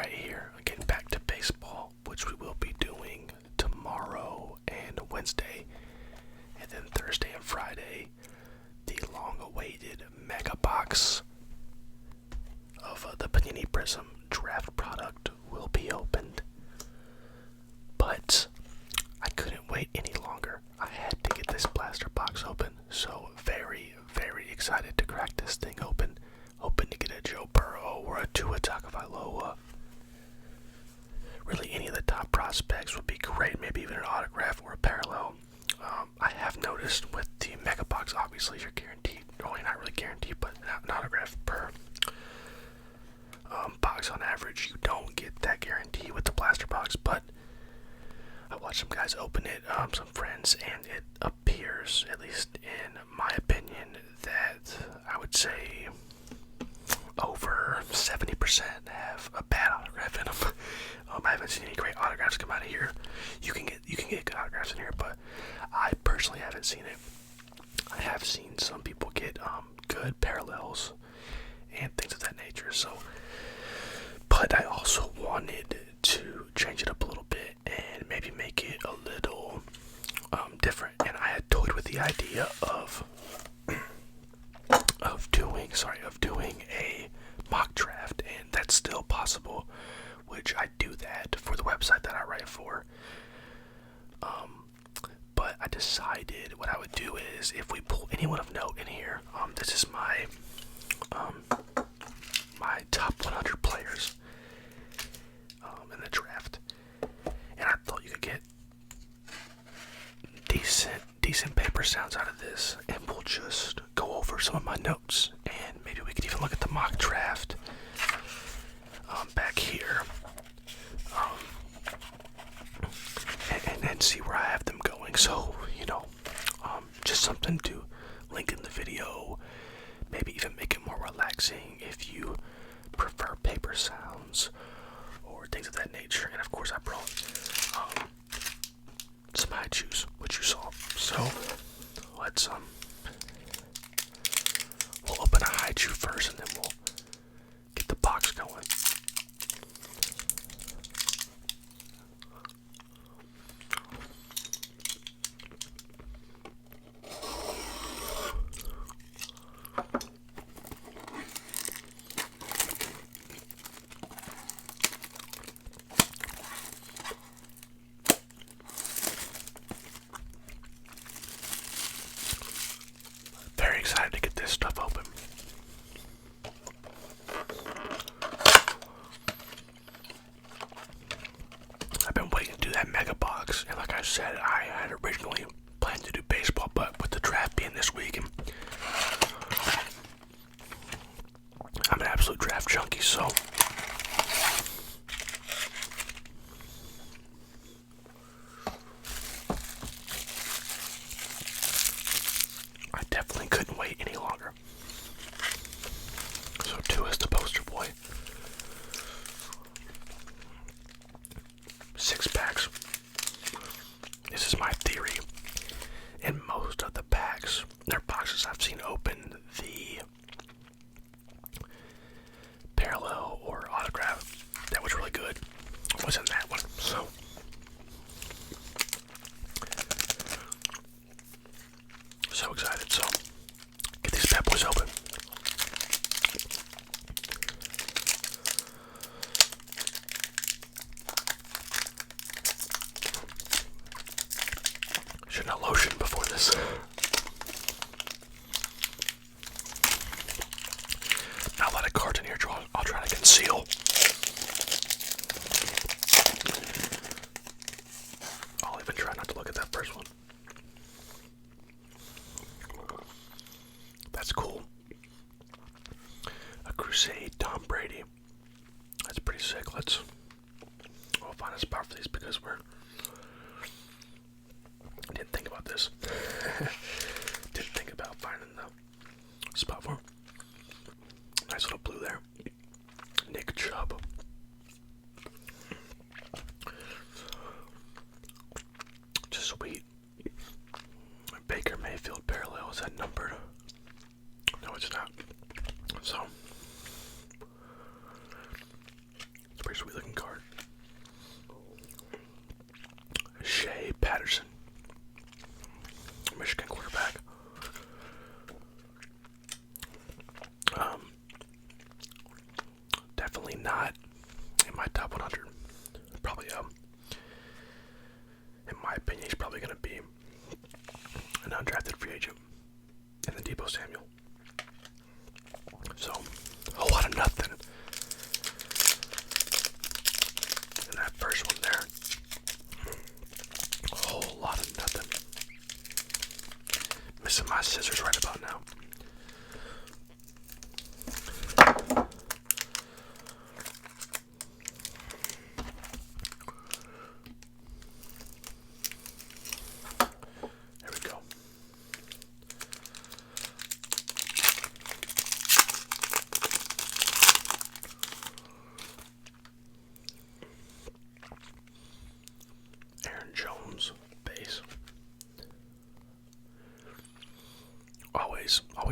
right here. Getting back to baseball, which we will be doing tomorrow and Wednesday, and then Thursday and Friday, the long-awaited mega box of the Panini Prizm draft product will be opened. But I couldn't wait any longer. I had to get this blaster box open, so very, very excited to crack this thing open. Hoping to get a Joe Burrow or a Tua Tagovailoa. Really, any of the top prospects would be great. Maybe even an autograph or a parallel. I have noticed with the mega box, obviously you're guaranteed, well, you're not really guaranteed, but an autograph per box on average. You don't get that guarantee with the blaster box, but I watched some guys open it, some friends, and it appears, at least in my opinion, that I would say over 70% have a bad autograph in them. I haven't seen any great autographs come out of here. You can get good autographs in here, but I personally haven't seen it. I have seen some people get good parallels and things of that nature. So, but I also wanted to change it up a little bit and maybe make it a little different. And I had toyed with the idea of doing a mock draft, and that's still possible, which I do that for the website that I write for. But I decided what I would do is, if we pull anyone of note in here, this is my my top 100 players in the draft, and I thought you could get decent paper sounds out of this, and we'll just go over some of my notes, and maybe we could even look at the mock draft back here, and see where I have them going. So, just something to link in the video, maybe even make it more relaxing if you prefer paper sounds or things of that nature. And of course I brought some high chews, which you saw. So let's we'll open a high chew first, and then we'll get the box going. Very excited to get this stuff open. I've been waiting to do that mega box, and like I said, I had originally planned to do baseball, but with the draft being this week, and I'm an absolute draft junkie, so I definitely couldn't wait any longer. So Tua is the poster boy. 6 packs. This is my theory. In most of the packs, their boxes I've seen open, the parallel or autograph that was really good was in that one. So excited. So get these bad boys open. Shouldn't have lotion before this. Not a lot of cards in here, I'll try to conceal. I'll even try not to look at that first one. That's cool. A Crusade Tom Brady. That's pretty sick. We'll find a spot for these because I didn't think about this. Didn't think about finding the spot for him. Nice little blue there. Nick Chubb. Just sweet. Baker Mayfield parallel. Is that numbered? No, it's not. So, it's pretty sweet looking.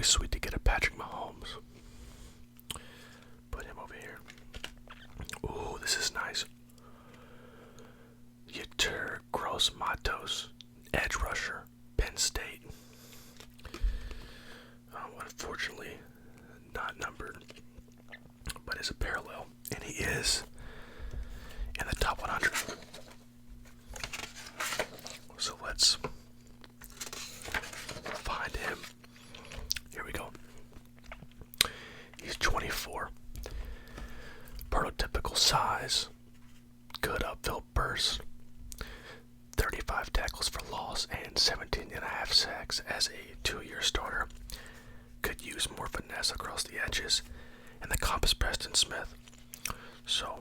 always sweet to get a Patrick Mahomes. Put him over here. Ooh, this is nice. Yetur Gross Matos, edge rusher, Penn State. Unfortunately, not numbered, but is a parallel, and he is in the top 100. So let's find him. Here we go. He's 24. Prototypical size. Good upfield burst. 35 tackles for loss and 17.5 sacks as a 2-year starter. Could use more finesse across the edges. And the comp is Preston Smith. So,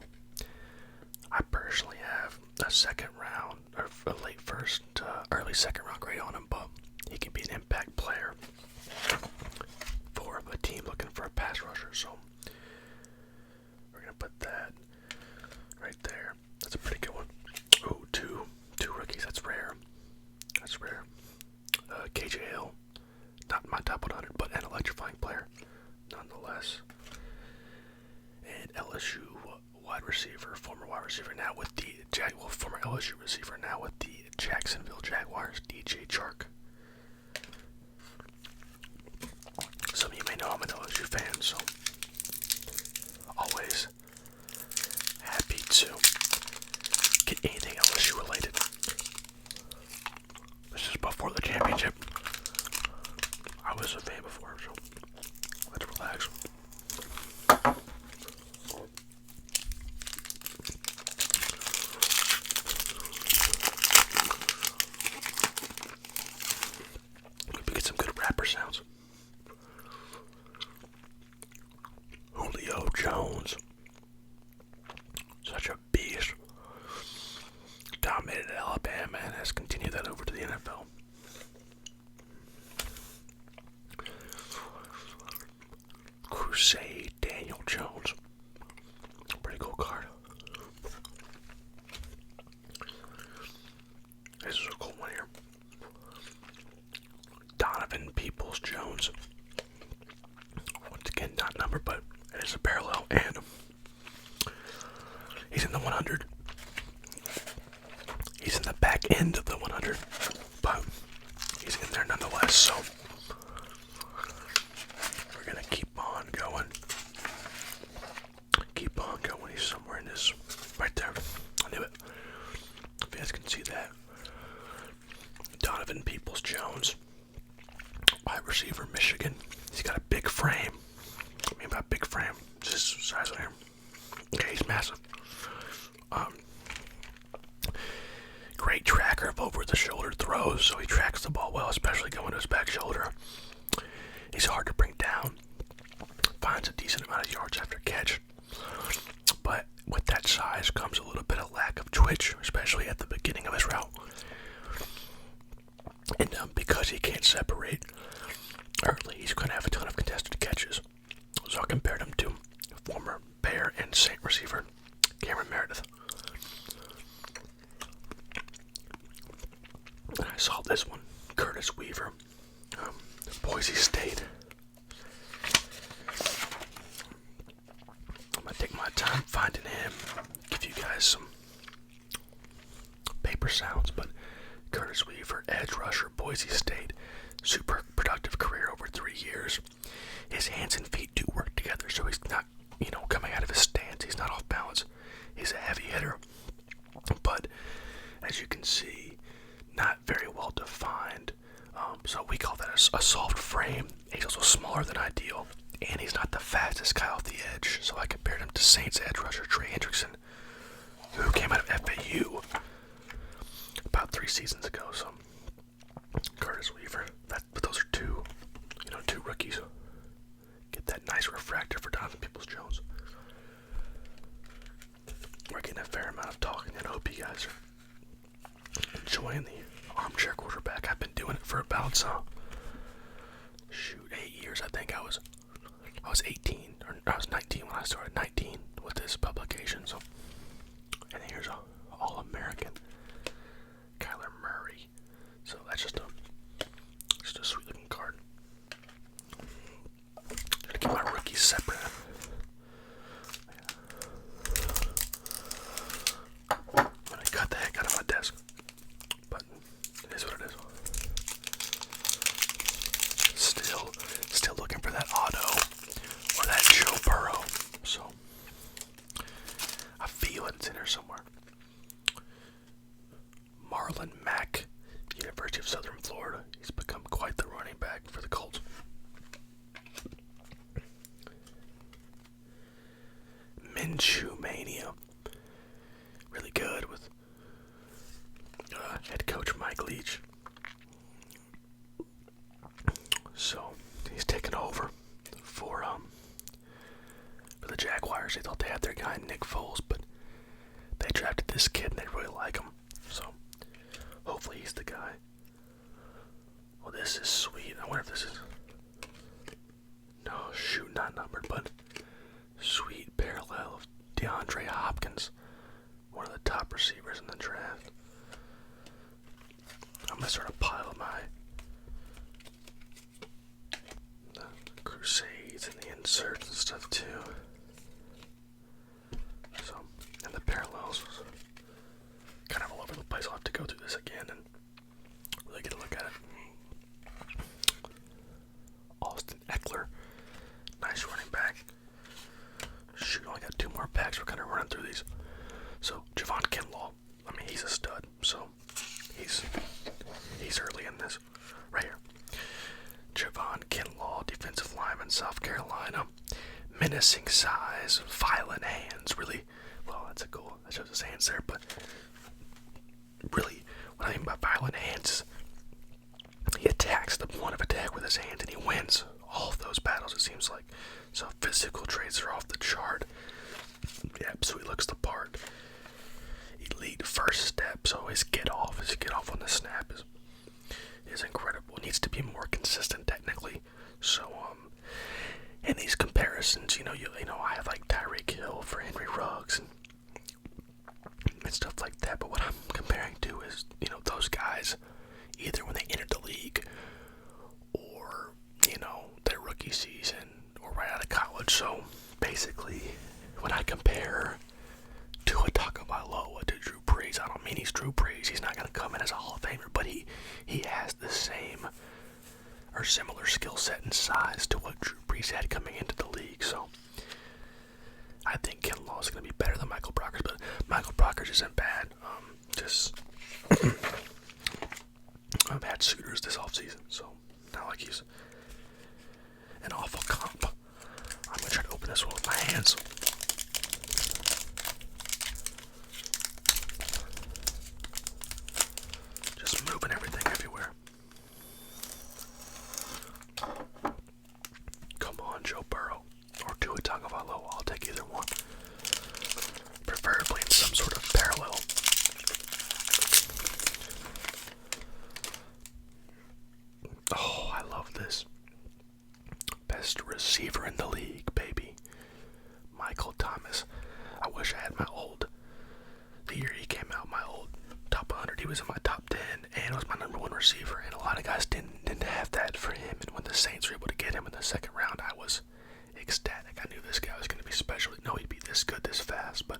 I personally have a second round, or a late first, early second round grade on him, but he can be an impact player for a team looking for a pass rusher. So, we're going to put that right there. That's a pretty good one. Ooh, two rookies. That's rare. That's rare. KJ Hill. Not my top 100, but an electrifying player, nonetheless. And LSU wide receiver, former wide receiver, now with the former LSU receiver, now with the Jacksonville Jaguars, DJ Chark. Some of you may know I'm an LSU fan, so always happy to get anything LSU related. This is before the championship. I was a fan before, so let's relax. Maybe get some good rapper sounds. Julio Jones. Such a beast. Dominated Alabama and has continued that over to the NFL. Crusade Daniel Jones. Pretty cool card. This is a cool one here. Donovan Peoples-Jones. Once again, not numbered, but it is a parallel, and he's in the 100. He's in the back end of the 100, but he's in there nonetheless, so we're going to keep on going. Keep on going. He's somewhere in this. Right there. I knew it. If you guys can see that. Donovan Peoples-Jones. Wide receiver, Michigan. He's got a big frame. I mean, by big frame, just his size on here. Okay, he's massive. Great tracker of over-the-shoulder throws, so he tracks the ball well, especially going to his back shoulder. He's hard to bring down. Finds a decent amount of yards after catch. But with that size comes a little bit of lack of twitch, especially at the beginning of his route. And because he can't separate early, he's going to have a ton of contested catches. So I compared him to former Bear and Saint receiver Cameron Meredith. And I saw this one, Curtis Weaver, Boise State. I'm going to take my time finding him, give you guys some paper sounds, but Curtis Weaver, edge rusher, Boise State, super productive career over 3 years. His hands and feet do work together, so he's not, coming out of his stance. He's not off balance. He's a heavy hitter, but as you can see, not very well defined. So we call that a soft frame. He's also smaller than ideal, and he's not the fastest guy off the edge. So I compared him to Saints edge rusher Trey Hendrickson, who came out of FAU about 3 seasons ago. So Curtis Weaver. But those are two rookies. Get that nice refractor for Donovan Peoples-Jones. We're getting a fair amount of talking, and I hope you guys are enjoying the armchair quarterback. I've been doing it for about 8 years. I think I was 18, or I was 19 when I started. 19 with this publication. So, and here's a All-American Kyler Murray. So that's just a sweet looking card. Minshew Mania. Really good with head coach Mike Leach. So he's taken over for the Jaguars. They thought they had their guy Nick Foles, but they drafted this kid and they really like him. So hopefully he's the guy. Well, this is sweet. I wonder if this is... No, shoot, not numbered, but sweet parallel of DeAndre Hopkins, one of the top receivers in the draft. I'm going to sort of pile the Crusades and the inserts and stuff too. So, and the parallels. Kind of all over the place. I'll have to go through this again and really get a look at it. Austin Eckler. Nice running back. Shoot, only got 2 more packs. We're kind of running through these. So, Javon Kinlaw. I mean, he's a stud. So, he's early in this. Right here. Javon Kinlaw, defensive lineman, South Carolina. Menacing size, violent hands. Really, well, that's a goal. That shows his hands there. But, really, what I mean by violent hands is he attacks the point of attack with his hand and he wins all of those battles, it seems like. So physical traits are off the chart. Yeah, so he looks the part. Elite first step, so his get off on the snap is incredible. It needs to be more consistent technically. So in these comparisons, you know, I have like Tyreek Hill for Henry Ruggs and stuff like that. But what I'm comparing to is, you know, those guys either when they entered the league or, you know, their rookie season or right out of college. So basically, when I compare Tua Tagovailoa to Drew Brees, I don't mean he's Drew Brees. He's not going to come in as a Hall of Famer, but he has the same or similar skill set and size to what Drew Brees had coming into the league. So I think Kinlaw is going to be better than Michael Brockers, but Michael Brockers isn't bad. Just I've had suitors this offseason, so not like he's an awful comp. I'm going to try to open this one with my hands. Just moving everything everywhere. Come on, Joe Burrow. Or Tua Tagovailoa. I'll take either one. Preferably in some sort of parallel. Oh, I love this. Best receiver in the league, baby. Michael Thomas. I wish I had the year he came out, my old top 100. He was in my top 10 and was my number 1 receiver. And a lot of guys didn't have that for him. And when the Saints were able to get him in the second round, I was ecstatic. I knew this guy was going to be special. No, he'd be this good, this fast, but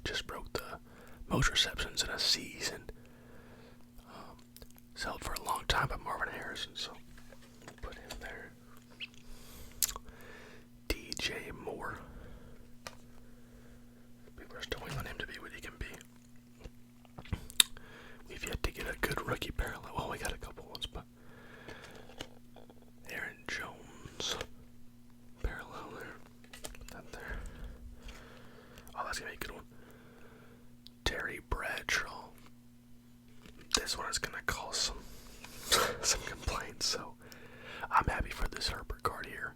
just broke the most receptions in a season. Held for a long time by Marvin Harrison, so put him there. DJ Moore. People are still waiting on him to be what he can be. We've yet to get a good rookie parallel. Well, we got a couple ones, but Aaron Jones parallel there. Put that there. Oh, that's gonna be a good one. Terry Bradshaw. This one is going to cause some complaints, so I'm happy for this Herbert card here.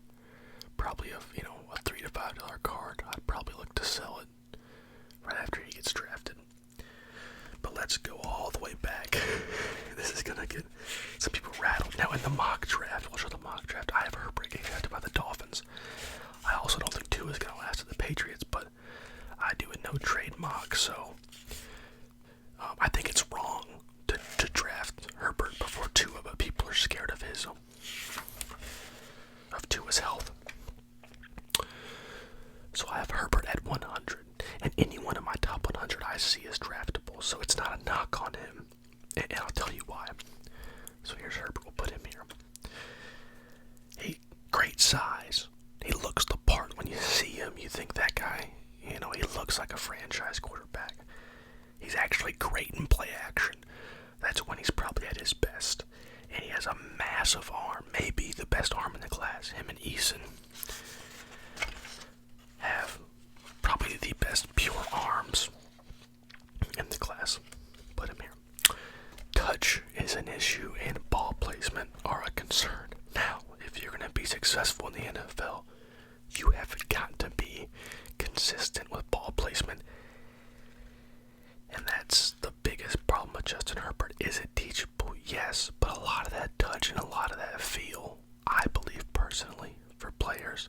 Probably a $3 to $5 card. I'd probably look to sell it right after he gets drafted. But let's go all the way back. This is going to get some people rattled. Now in the mock draft, we'll show the mock draft. I have Herbert getting drafted by the Dolphins. I also don't think Tua is going to last at the Patriots, but I do a no trade mock, so I think it's wrong to draft Herbert before Tua, but people are scared of Tua's health. So I have Herbert at 100, and anyone in my top 100 I see is draftable, so it's not a knock on him, and I'll tell you why. So here's Herbert, we'll put him here. Great size. He looks the part. When you see him, you think that guy, he looks like a franchise quarterback. He's actually great in play action. That's when he's probably at his best. And he has a massive arm, maybe the best arm in the class. Him and Eason have You have got to be consistent with ball placement. And that's the biggest problem with Justin Herbert. Is it teachable? Yes, but a lot of that touch and a lot of that feel, I believe personally, for players,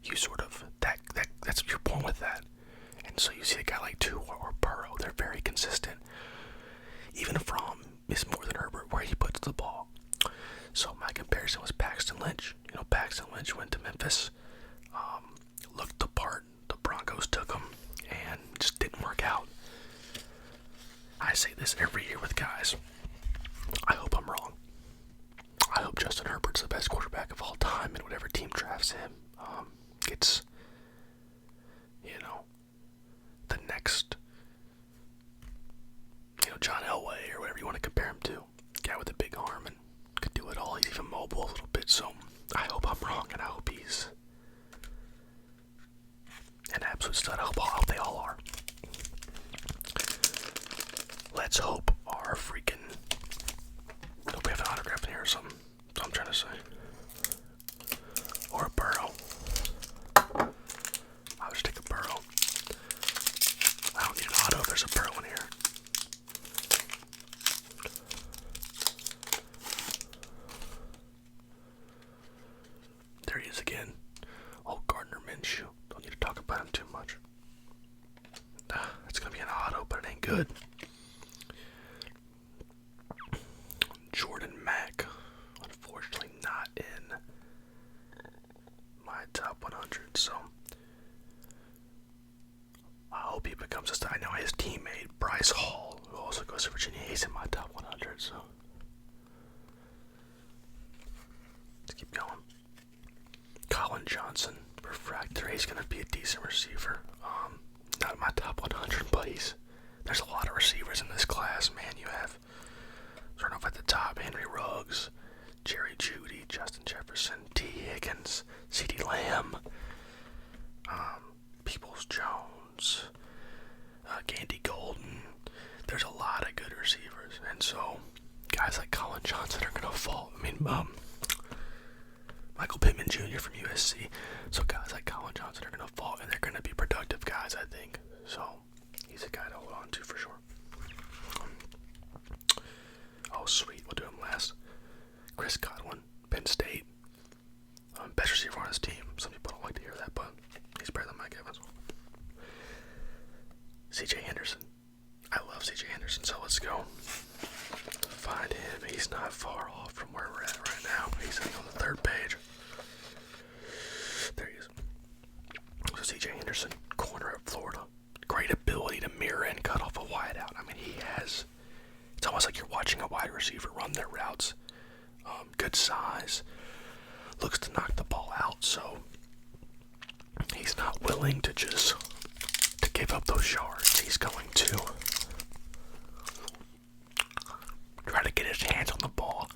you sort of, that's your point with that. And so you see a guy like Tua or Burrow, they're very consistent. Even Fromm is more than Herbert where he puts the ball. So my comparison was Paxton Lynch. Paxton Lynch went to Memphis, looked the part, the Broncos took him, and just didn't work out. I say this every year with guys. I hope I'm wrong. I hope Justin Herbert's the best quarterback of all time, and whatever team drafts him gets, the next, John Elway or whatever you want to compare him to. Guy with a big arm and could do it all. He's even mobile a little bit, so I hope I'm wrong, and I hope he's an absolute stud. I hope they all are. Let's hope our freaking... Hope we have an autograph in here or something. That's what I'm trying to say. Or a Burrow. I'll just take a Burrow. I don't need an auto if there's a Burrow in here. There he is again. Oh, Gardner Minshew. Don't need to talk about him too much. It's going to be an auto, but it ain't good. Jordan Mack. Unfortunately not in my top 100, so I hope he becomes a star. I know his teammate, Bryce Hall, who also goes to Virginia, he's in my top 100, so let's keep going. Colin Johnson, refractor. He's going to be a decent receiver. Not in my top 100, but there's a lot of receivers in this class, man. You have, starting off at the top, Henry Ruggs, Jerry Jeudy, Justin Jefferson, T. Higgins, CeeDee Lamb, Peoples-Jones, Gandy Golden. There's a lot of good receivers, and so guys like Colin Johnson are going to fall. Michael Pittman Jr. from USC. So guys like Colin Johnson are going to fall, and they're going to be productive guys, I think. So he's a guy to hold on to for sure. Oh, sweet. We'll do him last. Chris Godwin, Penn State. Best receiver on his team. Some people don't like to hear that, but he's better than Mike Evans. C.J. Henderson. I love C.J. Henderson, so let's go find him. He's not far off from where we're at right now. He's on the third page. There he is. So C.J. Henderson, corner at Florida. Great ability to mirror and cut off a wide out. It's almost like you're watching a wide receiver run their routes. Good size. Looks to knock the ball out, so he's not willing to give up those yards. He's going to try to get his hands on the ball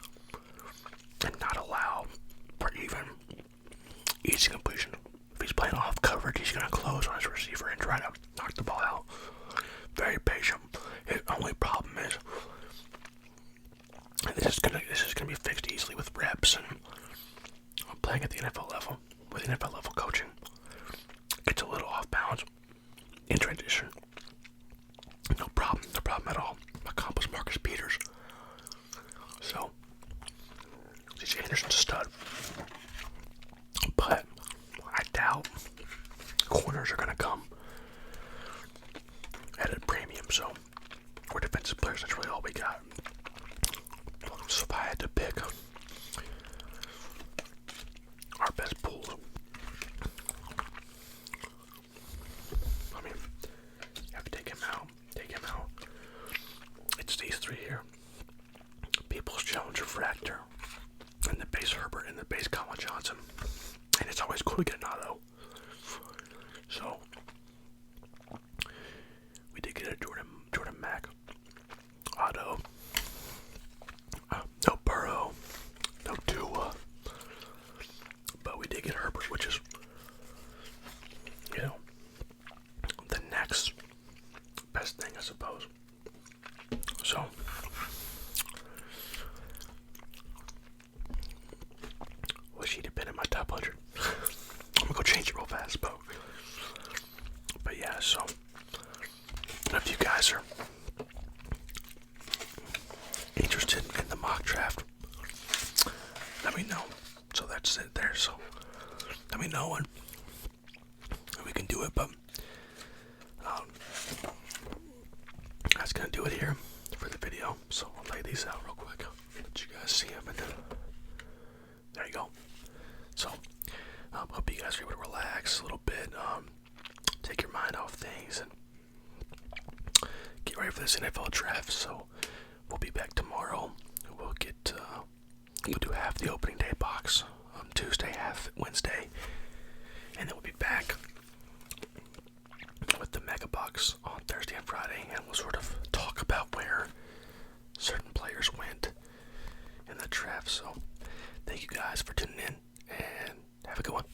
and not allow for even easy completion. If he's playing off coverage, he's going to close on his receiver and try to knock the ball out. Very patient. His only problem is this is gonna be fixed easily with reps and playing at the NFL level with NFL level coaching. It's a little off balance in transition. No problem at all. Accomplished Marcus Peters. So C.J. Henderson's a stud, but I doubt corners are gonna come at a premium. So we're defensive players. That's really all we got. So if I had to pick our best pools, you have to take him out. It's these three here. Peoples-Jones, refractor, and the base Herbert, and the base Colin Johnson. And it's always cool to get an auto. So we did get a Jordan Mack auto. No Burrow. knowing we can do it, but that's gonna do it here for the video. So I'll lay these out real quick, let you guys see them, and then there you go. So hope you guys are able to relax a little bit, take your mind off things, and get ready for this NFL draft. So we'll be back tomorrow. We'll do half the opening day box on Tuesday, half Wednesday, and then we'll be back with the mega box on Thursday and Friday, and we'll sort of talk about where certain players went in the draft. So thank you guys for tuning in, and have a good one.